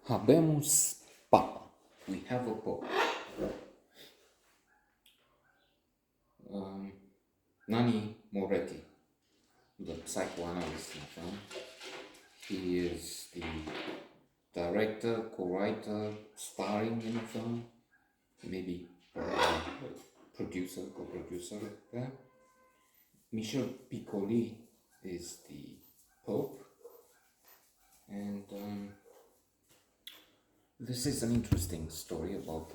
Habemus Papam. We have a Pope. Nani Moretti, the psychoanalyst in the film. He is the director, co-writer, starring in the film, maybe producer, co-producer there. Michel Piccoli is the Pope, and this is an interesting story about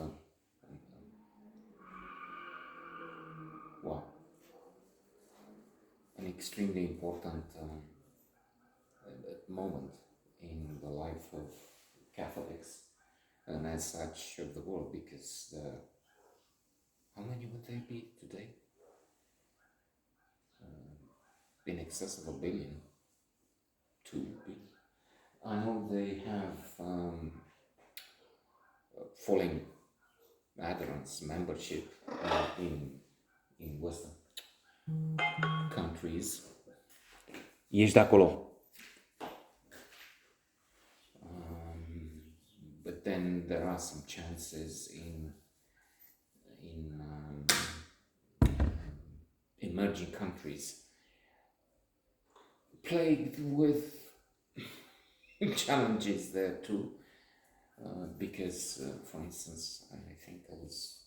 an extremely important moment in the life of Catholics and as such of the world, because how many would they be today? In excess of 1 billion, 2 billion. I know they have falling adherence membership in Western countries. Ești de acolo. But then there are some chances in emerging countries plagued with challenges there too, because for instance, I think I was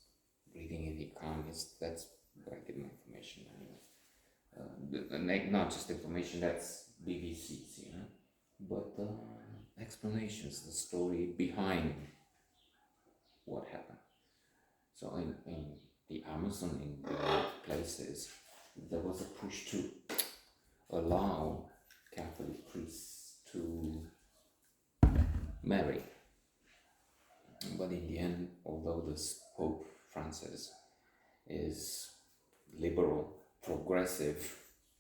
reading in The Economist, that's where I get my information anyway, not just information, that's BBC's, but explanations, the story behind what happened. So in the Amazon, in places, there was a push to allow Catholic priests to marry. But in the end, although this Pope Francis is liberal, progressive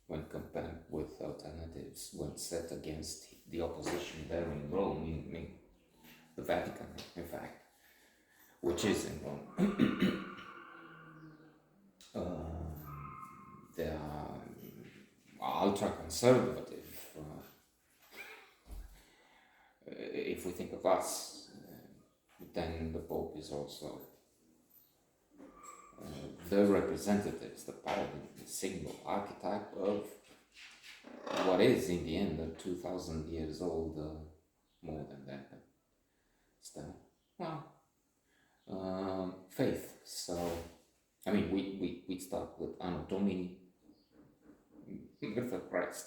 when compared with alternatives, when set against the opposition there in Rome, in the Vatican, in fact, which is in Rome. They are ultra-conservative. If we think of us, then the Pope is also the representatives, the paradigm, the symbol, archetype of what is in the end a 2,000 years old, more than that, but still, faith. So, I mean, we start with Anno Domini, birth of Christ,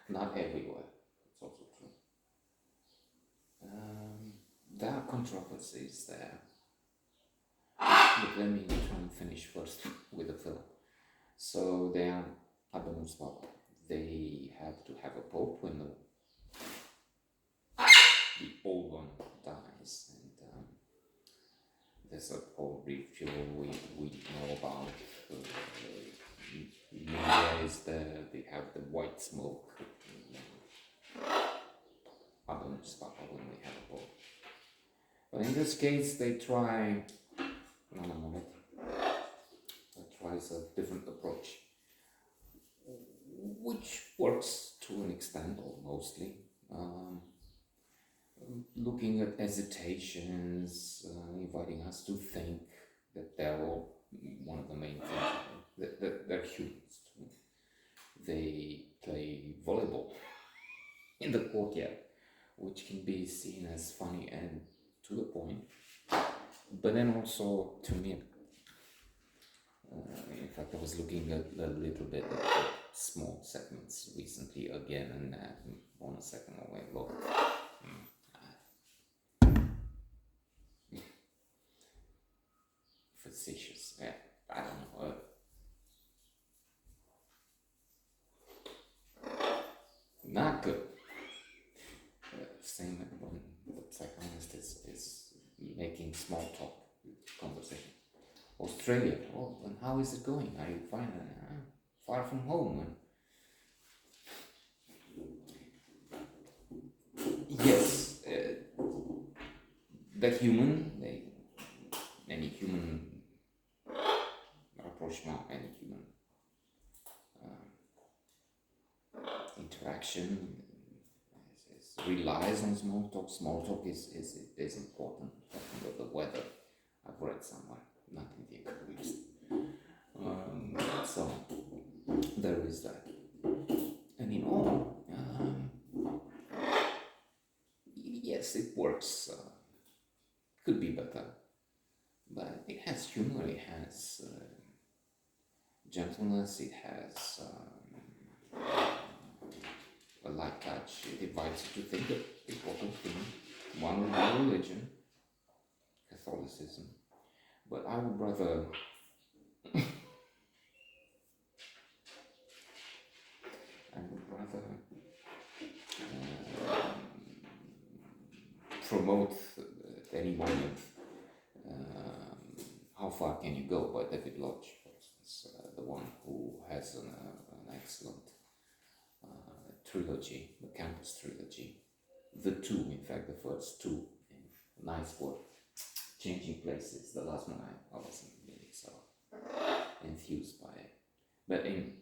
not everywhere, it's also true. There are controversies there. But let me try and finish first with the film. So they are Habemus Papam. They have to have a pope when the old one dies, and there's a whole ritual we know about. Media is there. They have the white smoke. Habemus Papam when we have a pope. But in this case, they try. Tries a different approach, which works to an extent, or mostly. Looking at hesitations, inviting us to think that they're all one of the main things, that they're humans too. They play volleyball in the courtyard, which can be seen as funny and to the point, but then also, to me, in fact, I was looking at a little bit at small segments recently again, and on a second I went, look, facetious, yeah, I don't know, not good. Same when the psychoanalyst is making small talk conversation. Australia, oh, and how is it going? Are you fine? Far from home? Yes, the human, any human rapprochement, any human interaction is relies on small talk. Small talk is important. Talking about the weather, I've read somewhere, not in the Economist. So there is that. And in all, yes, it works. Could be better, but it has humor. It has gentleness. It has a light touch. It invites you to think of important things. One would be religion, Catholicism, but I would rather promote at any moment How Far Can You Go by David Lodge, for instance, the one who has an excellent trilogy, the Campus trilogy. The two, in fact, the first two, nice work. Changing Places, the last one I wasn't really so enthused by it. But in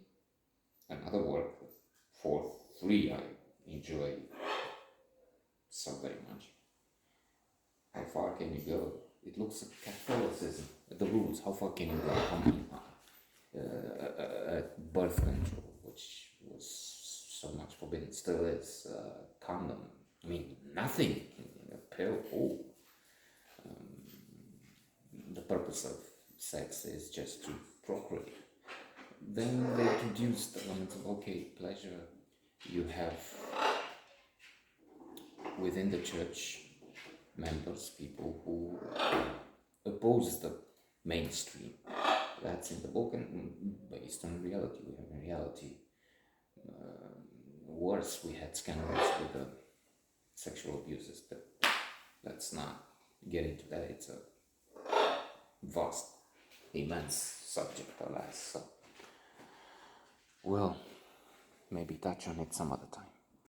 another work, the fourth, three, I enjoy so very much. How Far Can You Go? It looks at Catholicism, at the rules. How far can you go? How many? Birth control, which was so much forbidden, still is. Condom. I mean, nothing. A pill. Oh. The purpose of sex is just to procreate. Then they introduced the element of pleasure. You have within the church members, people who oppose the mainstream. That's in the book and based on reality. We have in reality worse. We had scandals with the sexual abuses, but let's not get into that. It's a vast, immense subject, alas. So we'll maybe touch on it some other time.